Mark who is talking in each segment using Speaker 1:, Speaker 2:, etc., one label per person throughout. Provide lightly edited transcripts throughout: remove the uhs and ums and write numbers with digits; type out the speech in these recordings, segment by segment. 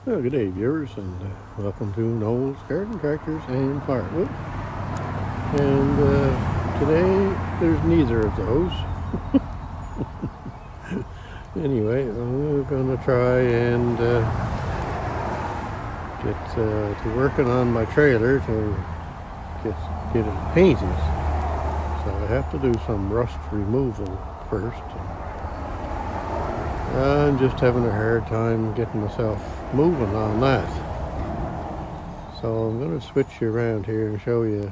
Speaker 1: Well, good day, viewers, and welcome to Noel's Garden Tractors and Firewood. And today, there's neither of those. Anyway, we're going to try and get to working on my trailer to get it painted. So I have to do some rust removal first. I'm just having a hard time getting myself moving on that. So I'm going to switch you around here and show you.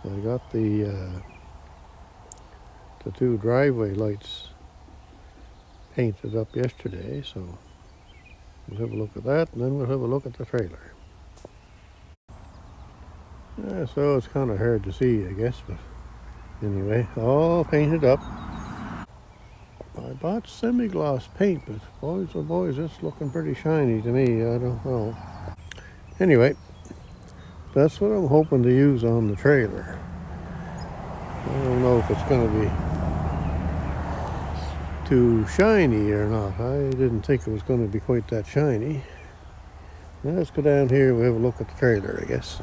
Speaker 1: I got the two driveway lights painted up yesterday, so we'll have a look at that, and then we'll have a look at the trailer. So it's kind of hard to see, I guess, but anyway, all painted up. I bought semi-gloss paint, but boys, oh boys, it's looking pretty shiny to me. I don't know. Anyway, that's what I'm hoping to use on the trailer. I don't know if it's going to be too shiny or not. I didn't think it was going to be quite that shiny. Now let's go down here and we'll have a look at the trailer, I guess.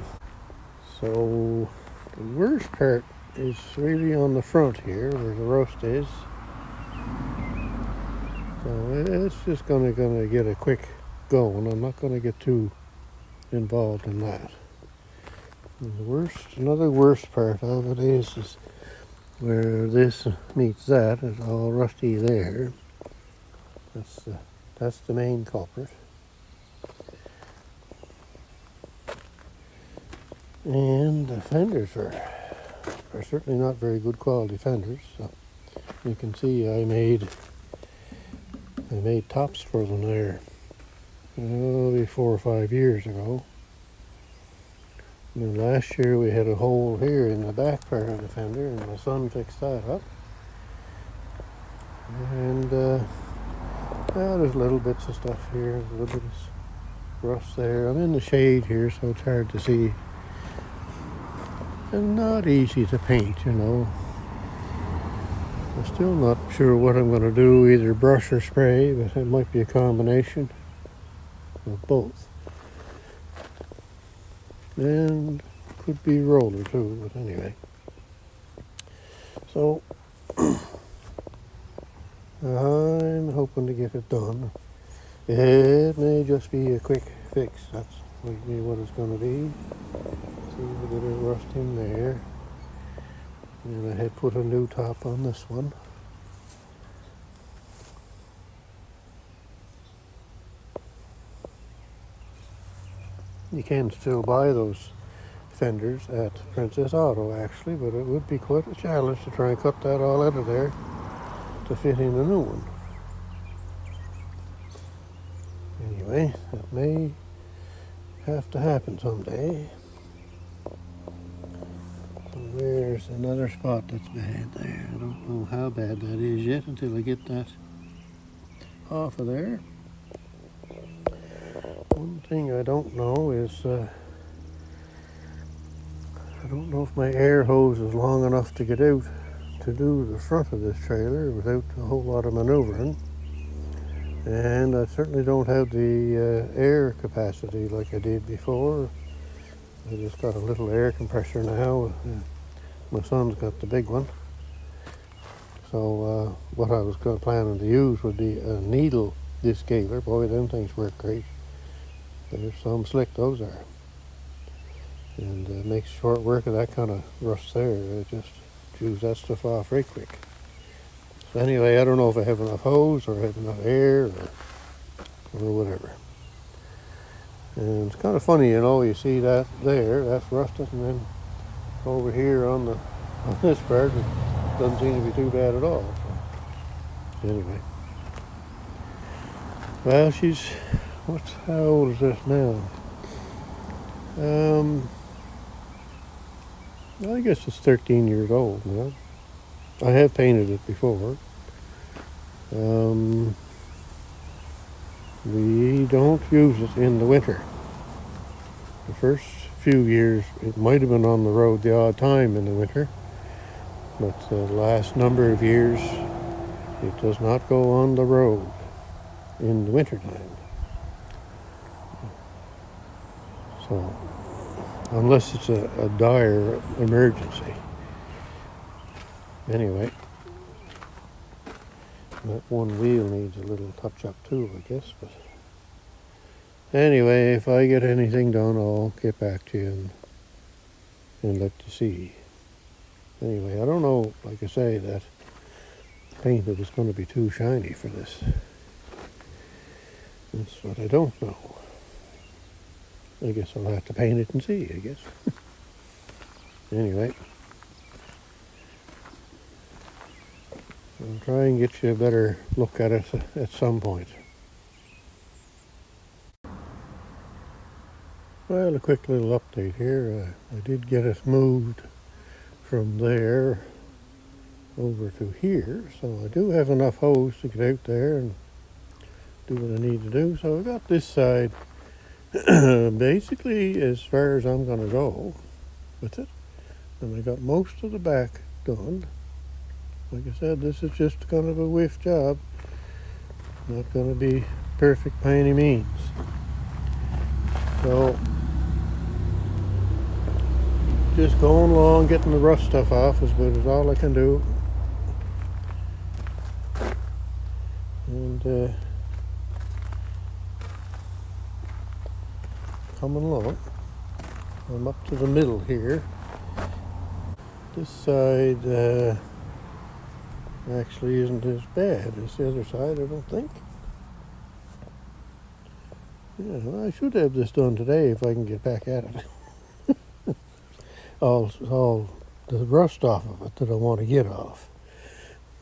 Speaker 1: So the worst part is really on the front here where the rust is. So it's just going to get a quick go, and I'm not going to get too involved in that. And another worst part of it is where this meets that. It's all rusty there. That's the main culprit. And the fenders are certainly not very good quality fenders. So you can see I made tops for them there maybe 4 or 5 years ago. And then last year we had a hole here in the back part of the fender, and my son fixed that up. And there's little bits of stuff here, a little bit of rust there. I'm in the shade here, so it's hard to see. And not easy to paint, you know. I'm still not sure what I'm going to do, either brush or spray, but it might be a combination of both. And could be roller too, but anyway. So I'm hoping to get it done. It may just be a quick fix. That's maybe what it's going to be. See a bit of rust in there. And I had put a new top on this one. You can still buy those fenders at Princess Auto, actually, but it would be quite a challenge to try and cut that all out of there to fit in a new one. Anyway, that may have to happen someday. And there's another spot that's bad there. I don't know how bad that is yet until I get that off of there. One thing I don't know is I don't know if my air hose is long enough to get out to do the front of this trailer without a whole lot of maneuvering. And I certainly don't have the air capacity like I did before. I just got a little air compressor now. My son's got the big one. So what I was planning to use would be a needle descaler. Boy, them things work great. There's some slick, those are. And it makes short work of that kind of rust there. I just chews that stuff off right quick. So anyway, I don't know if I have enough hose or have enough air or whatever. And it's kind of funny, you know, you see that there, that's rusted, and then over here on this part, it doesn't seem to be too bad at all. So anyway. Well, how old is this now? I guess it's 13 years old now. I have painted it before. We don't use it in the winter. The first few years, it might have been on the road the odd time in the winter, but the last number of years, it does not go on the road in the wintertime. So, unless it's a dire emergency. Anyway, that one wheel needs a little touch up too, I guess. But anyway, if I get anything done, I'll get back to you and let you see. Anyway, I don't know, like I say, that paint if it's going to be too shiny for this. That's what I don't know. I guess I'll have to paint it and see, I guess. Anyway, I'll try and get you a better look at it at some point. Well, a quick little update here. I did get it moved from there over to here, so I do have enough hose to get out there and do what I need to do. So I got this side basically as far as I'm going to go with it, and I got most of the back done. Like I said, this is just kind of a whiff job, not going to be perfect by any means. So just going along, getting the rough stuff off is about all I can do. And coming along. I'm up to the middle here. This side actually isn't as bad as the other side, I don't think. Yeah, well, I should have this done today if I can get back at it. all the rust off of it that I want to get off.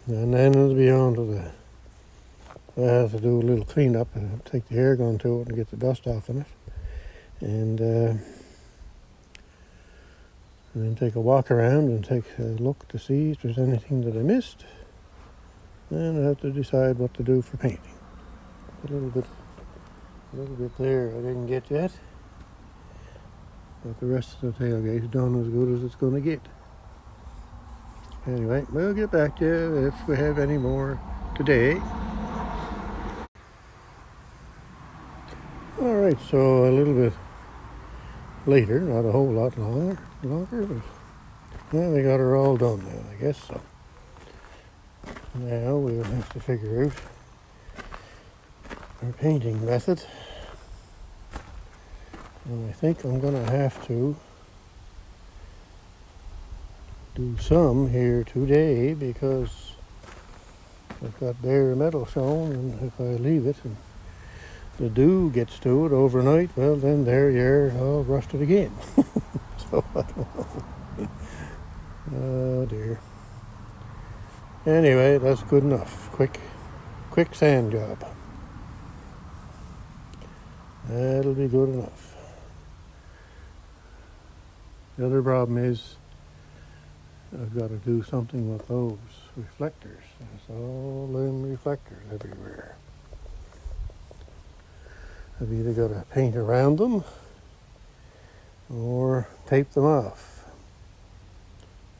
Speaker 1: And then it'll be on to the, I have to do a little cleanup and take the air gun to it and get the dust off in it. And then take a walk around and take a look to see if there's anything that I missed. And I have to decide what to do for painting. A little bit there I didn't get yet. But the rest of the tailgate's done as good as it's going to get. Anyway, we'll get back to you if we have any more today. Alright, so a little bit later, not a whole lot longer, but well, we got her all done now, I guess. So now we'll have to figure out our painting method. And I think I'm going to have to do some here today because I've got bare metal shown, and if I leave it and the dew gets to it overnight, well then there you're all rusted again. So I don't know. Oh dear. Anyway, that's good enough. Quick sand job. That'll be good enough. The other problem is I've got to do something with those reflectors. There's all them reflectors everywhere. I've either got to paint around them or tape them off.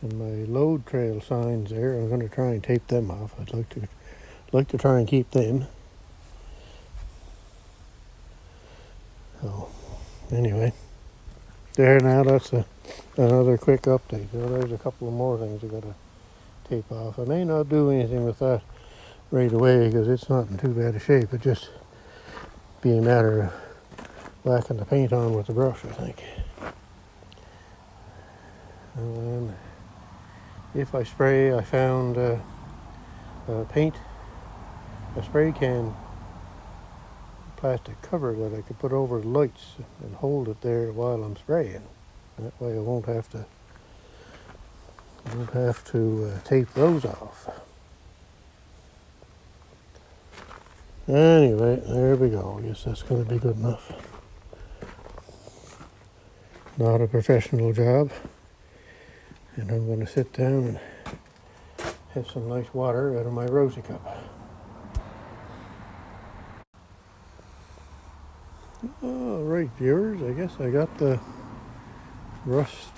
Speaker 1: And my load trail signs there, I'm going to try and tape them off. I'd like to try and keep them. So anyway, there now, that's another quick update. There's a couple of more things I've got to tape off. I may not do anything with that right away because it's not in too bad a shape. It just be a matter of whacking the paint on with the brush, I think. And then if I spray, I found a spray can plastic cover that I could put over the lights and hold it there while I'm spraying. That way I won't have to tape those off. Anyway, there we go. I guess that's going to be good enough. Not a professional job. And I'm going to sit down and have some nice water out of my rosy cup. All right, viewers, I guess I got the rust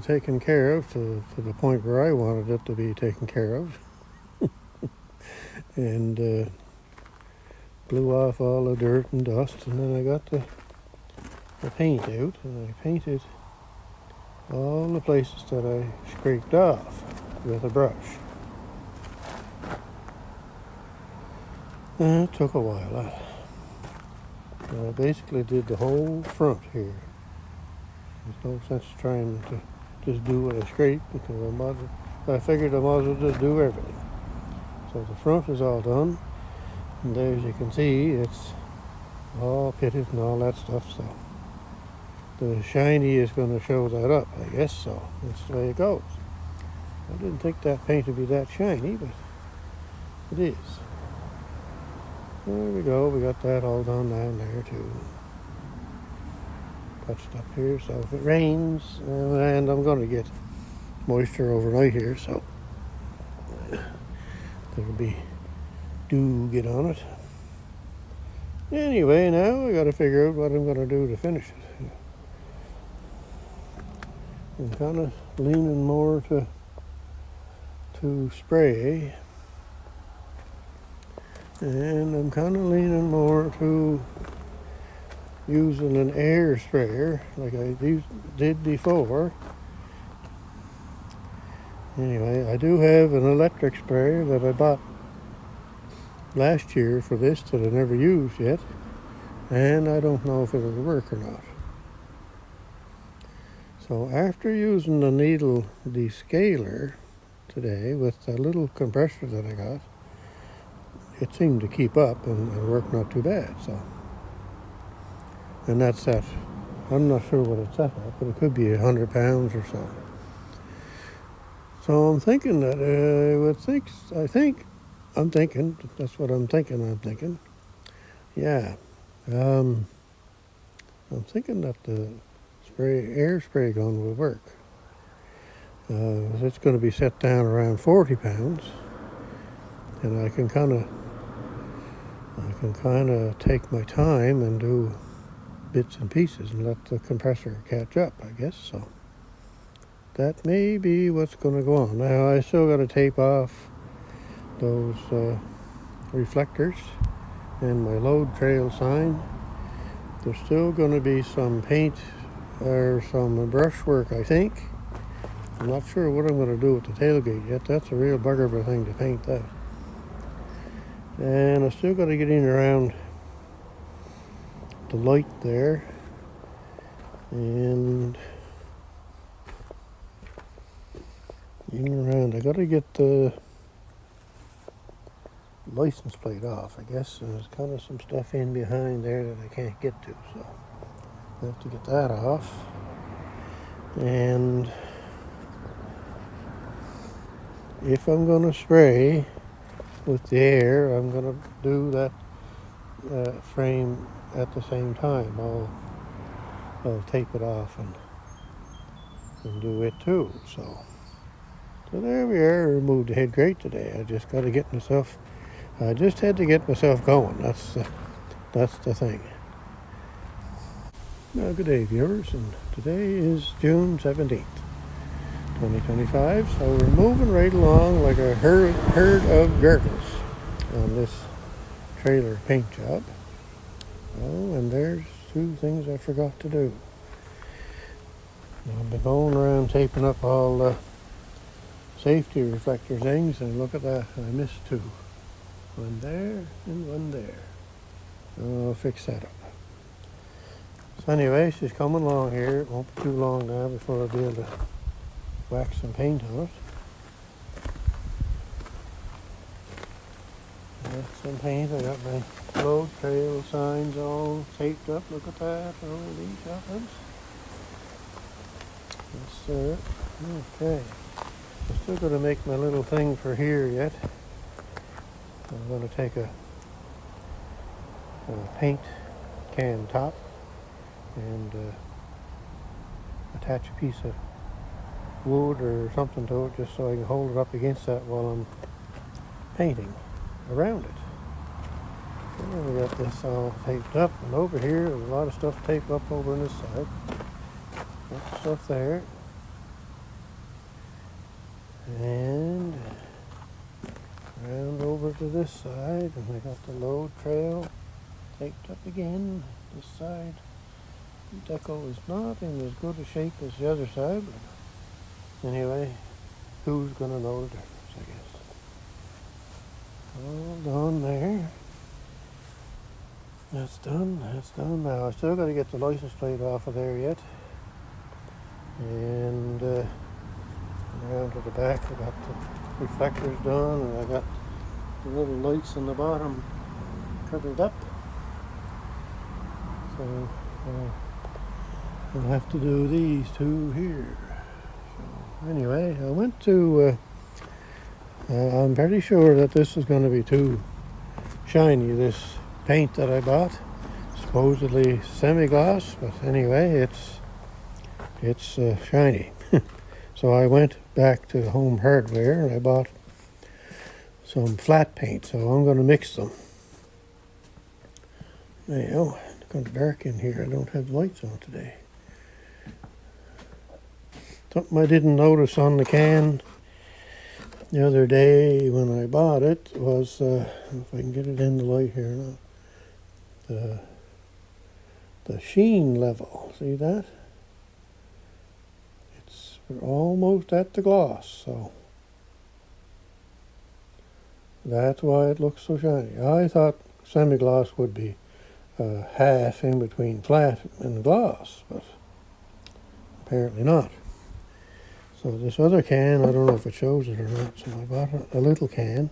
Speaker 1: taken care of to the point where I wanted it to be taken care of. And blew off all the dirt and dust, and then I got the the paint out, and I painted all the places that I scraped off with a brush. And it took a while. I basically did the whole front here. There's no sense trying to just do what I scraped, because I figured I might as well just do everything. So the front is all done, and there, as you can see, it's all pitted and all that stuff. So the shiny is going to show that up, I guess. So that's the way it goes. I didn't think that paint would be that shiny, but it is. There we go. We got that all done down there too. Touched up here, so if it rains, and I'm going to get moisture overnight here, so there'll be dew get on it. Anyway, now I got to figure out what I'm going to do to finish it. I'm kind of leaning more to spray, and I'm kind of leaning more to using an air sprayer like I did before. Anyway, I do have an electric sprayer that I bought last year for this that I never used yet, and I don't know if it'll work or not. So after using the needle descaler today with a little compressor that I got, it seemed to keep up and work not too bad. So, and that's that. I'm not sure what it's at, but it could be 100 pounds or so. So I'm thinking that that's what I'm thinking. Yeah. I'm thinking that the air spray gun will work. It's going to be set down around 40 pounds, and I can kind of take my time and do bits and pieces and let the compressor catch up, I guess. So that may be what's going to go on. Now I still got to tape off those reflectors and my load trail sign. There's still going to be some paint or some brush work, I think. I'm not sure what I'm going to do with the tailgate yet. That's a real bugger of a thing to paint that. And I still got to get in around the light there, and in around. I got to get the license plate off, I guess. There's kind of some stuff in behind there that I can't get to, so I have to get that off. And if I'm going to spray with the air, I'm going to do that frame at the same time. I'll tape it off and do it too. So there we are. I removed the head grate today. I just had to get myself going. That's the thing. Now, good day, viewers, and today is June 17th, 2025. So we're moving right along like a herd of gurgles on this trailer paint job. Oh, and there's two things I forgot to do. I've been going around taping up all the safety reflector things, and look at that, I missed two. One there and one there. I'll fix that up. So anyway, she's coming along here. It won't be too long now before I'll be able to wax some paint on it. Got some paint. I got my load trail signs all taped up. Look at that. All these happens. Yes, sir. Okay. I'm still going to make my little thing for here yet. I'm going to take a paint can top and attach a piece of wood or something to it just so I can hold it up against that while I'm painting around it. And we got this all taped up, and over here there's a lot of stuff taped up over on this side. Got stuff there. And round over to this side, and I got the load trail taped up again, this side decal is not in as good a shape as the other side, but anyway, who's gonna know the difference, I guess. All done there. That's done now. I still got to get the license plate off of there yet. And around to the back, I got the reflectors done, and I got the little lights on the bottom covered up. So I'll have to do these two here. So anyway, I went to, I'm pretty sure that this is going to be too shiny, this paint that I bought. Supposedly semi-gloss, but anyway, it's shiny. So I went back to Home Hardware and I bought some flat paint, so I'm going to mix them. Now, it's kind of dark in here. I don't have the lights on today. Something I didn't notice on the can the other day when I bought it was, if I can get it in the light here now, the sheen level. See that? We're almost at the gloss, so that's why it looks so shiny. I thought semi-gloss would be half in between flat and gloss, but apparently not. So this other can, I don't know if it shows it or not, so I bought a little can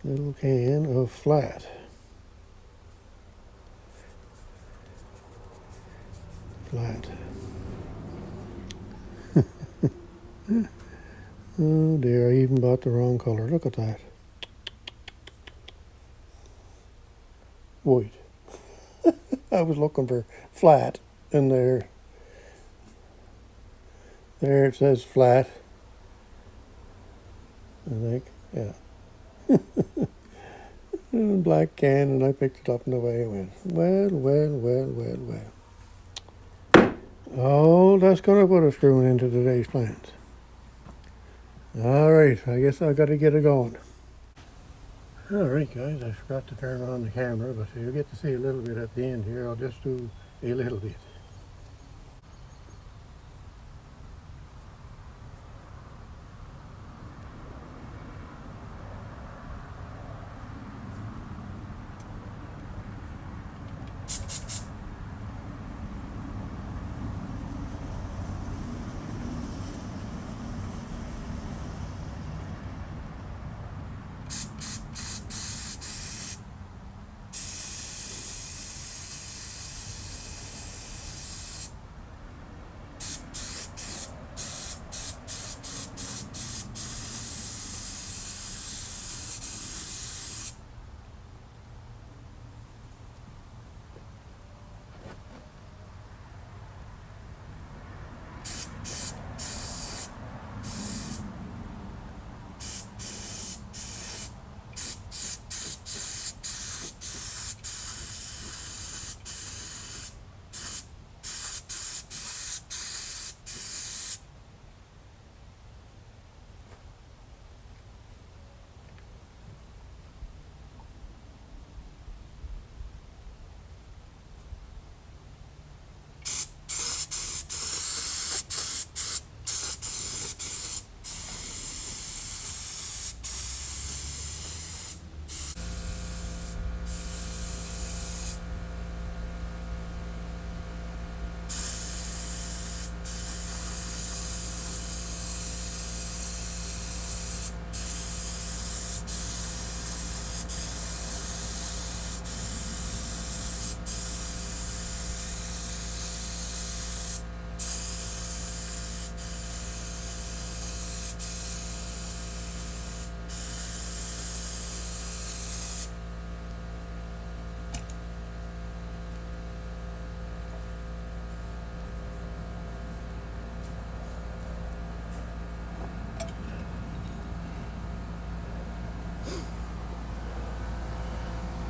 Speaker 1: of flat. Oh dear, I even bought the wrong color. Look at that. White. I was looking for flat, and there it says flat, I think, yeah. Black can, and I picked it up and away it went. Well. Oh, that's going to put a screw into today's plans. All right, I guess I got to get it going. All right, guys, I forgot to turn on the camera, but you'll get to see a little bit at the end here. I'll just do a little bit.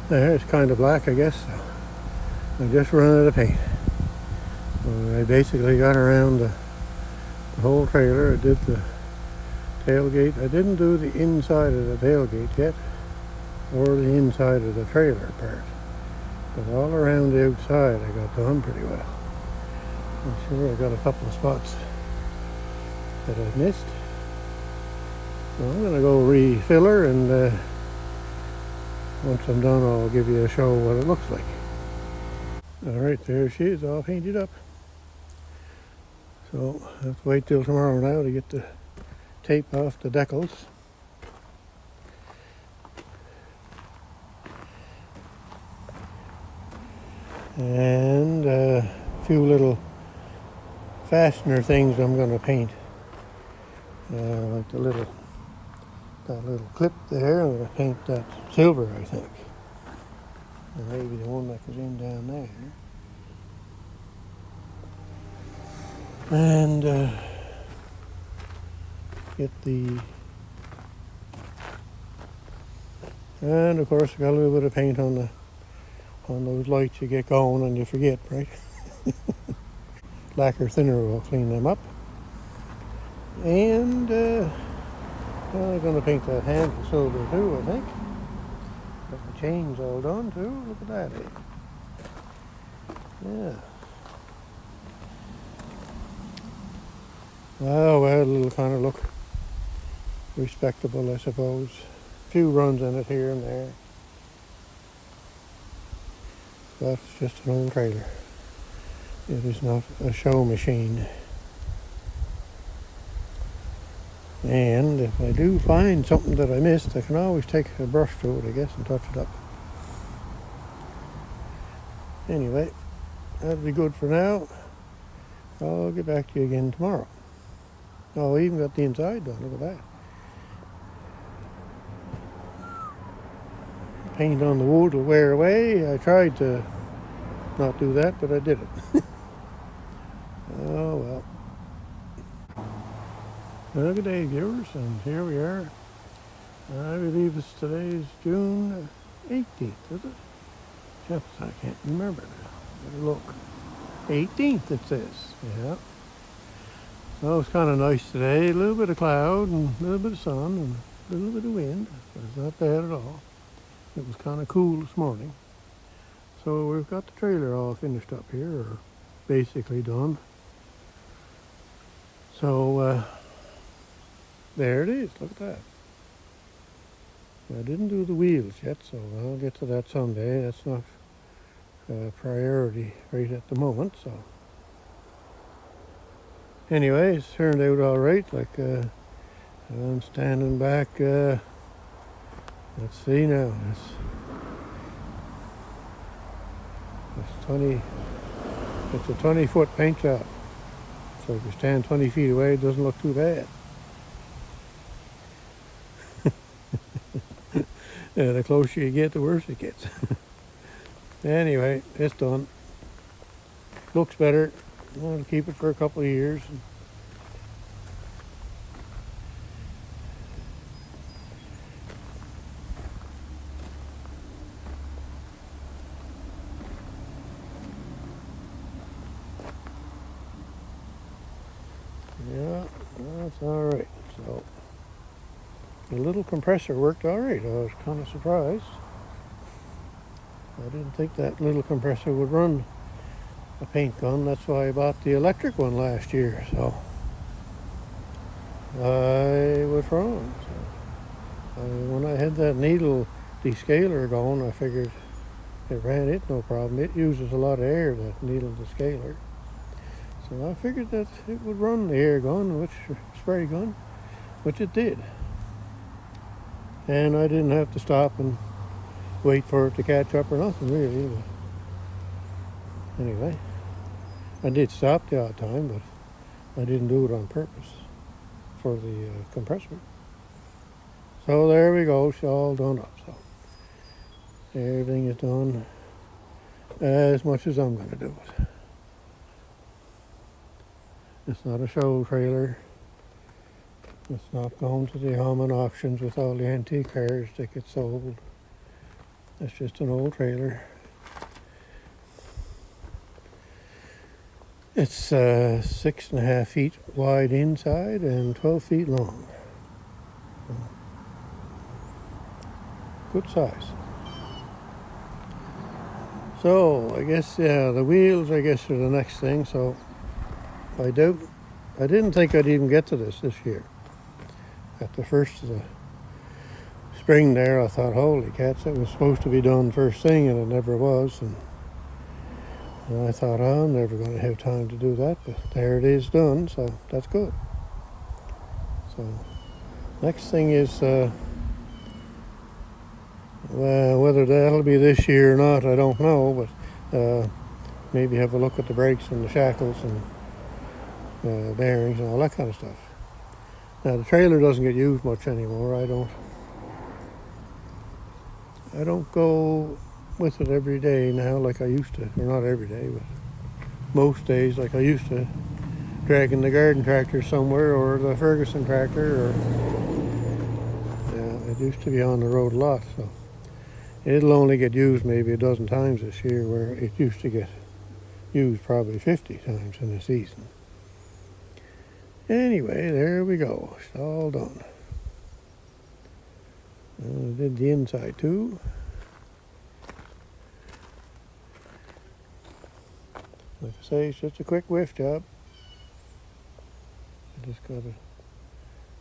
Speaker 1: There, it's kind of black, I guess. So I just run out of paint. So I basically got around the whole trailer. I did the tailgate. I didn't do the inside of the tailgate yet, or the inside of the trailer part. But all around the outside I got done pretty well. I'm sure I got a couple of spots that I've missed. So I'm going to go refill her, and once I'm done I'll give you a show what it looks like. Alright, there she is, all painted up. So I have to wait till tomorrow now to get the tape off the decals. And a few little fastener things I'm going to paint. Like that little clip there, I'm going to paint that silver, I think. And maybe the one that goes in down there. And and of course I got a little bit of paint on those lights you get going and you forget, right? Lacquer thinner will clean them up. And I'm going to paint that handle silver too, I think. Got the chains all done too. Look at that. Yeah. Oh well, it'll kind of look respectable, I suppose. A few runs in it here and there. But it's just an old trailer. It is not a show machine. And if I do find something that I missed, I can always take a brush to it, I guess, and touch it up. Anyway, that'll be good for now. I'll get back to you again tomorrow. Oh, I even got the inside done, look at that. Paint on the wood will wear away. I tried to not do that, but I did it. Oh well. Well, good day, viewers, and here we are. I believe today's June 18th, is it? Yep, I can't remember now. Better look. 18th it says, yeah. So it's kind of nice today. A little bit of cloud and a little bit of sun and a little bit of wind, but it's not bad at all. It was kind of cool this morning. So we've got the trailer all finished up here, or basically done. So there it is, look at that. I didn't do the wheels yet, so I'll get to that someday. That's not a priority right at the moment, so. Anyway, it's turned out all right. Like I'm standing back, let's see now, it's a 20-foot paint job. So if you stand 20 feet away, it doesn't look too bad. Yeah, the closer you get, the worse it gets. Anyway, it's done. Looks better. I'll keep it for a couple of years. Yeah, that's all right. So the little compressor worked all right. I was kind of surprised. I didn't think that little compressor would run a paint gun. That's why I bought the electric one last year. So I was wrong. So when I had that needle descaler going, I figured it ran it no problem. It uses a lot of air, that needle descaler. So I figured that it would run the air gun, spray gun, which it did. And I didn't have to stop and wait for it to catch up or nothing really. But anyway, I did stop the odd time, but I didn't do it on purpose for the compressor. So there we go, it's all done up. So everything is done as much as I'm going to do it. It's not a show trailer. It's not going to the Hammond auctions with all the antique cars that get sold. It's just an old trailer. It's 6.5 feet wide inside and 12 feet long. Good size. So I guess, yeah, the wheels I guess are the next thing. So I didn't think I'd even get to this year. At the first of the spring there, I thought, holy cats, it was supposed to be done first thing, and it never was. And I thought, oh, I'm never going to have time to do that, but there it is done, so that's good. So next thing is, well, whether that'll be this year or not, I don't know, but maybe have a look at the brakes and the shackles and bearings and all that kind of stuff. Now the trailer doesn't get used much anymore. I don't go with it every day now like I used to, or not every day, but most days like I used to, dragging the garden tractor somewhere or the Ferguson tractor, or it used to be on the road a lot. So it'll only get used maybe a dozen times this year, where it used to get used probably 50 times in a season. Anyway, there we go. It's all done. I did the inside too. Like I say, it's just a quick whiff job. I just got a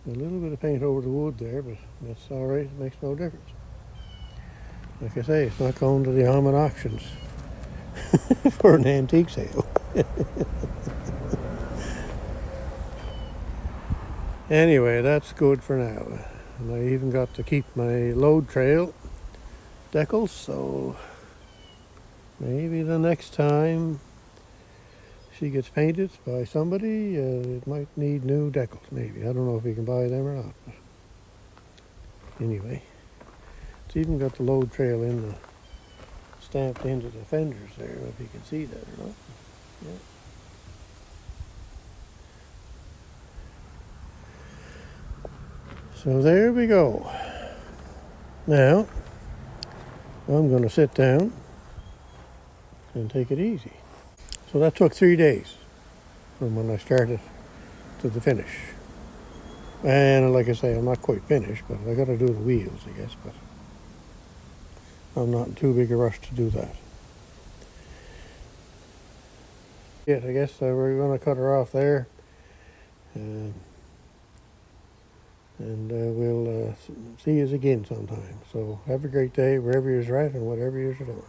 Speaker 1: little bit of paint over the wood there, but that's all right. It makes no difference. Like I say, it's not going to the Almond auctions for an antique sale. Anyway, that's good for now. And I even got to keep my load trail decals, so maybe the next time she gets painted by somebody, it might need new decals, maybe. I don't know if you can buy them or not. But anyway, it's even got the load trail in the stamped into the fenders there, if you can see that or not. Yeah. So there we go. Now, I'm going to sit down and take it easy. So that took 3 days from when I started to the finish. And like I say, I'm not quite finished, but I got to do the wheels, I guess. But I'm not in too big a rush to do that. Yeah, I guess we're going to cut her off there. And we'll see you again sometime. So have a great day wherever you're at and whatever you're doing.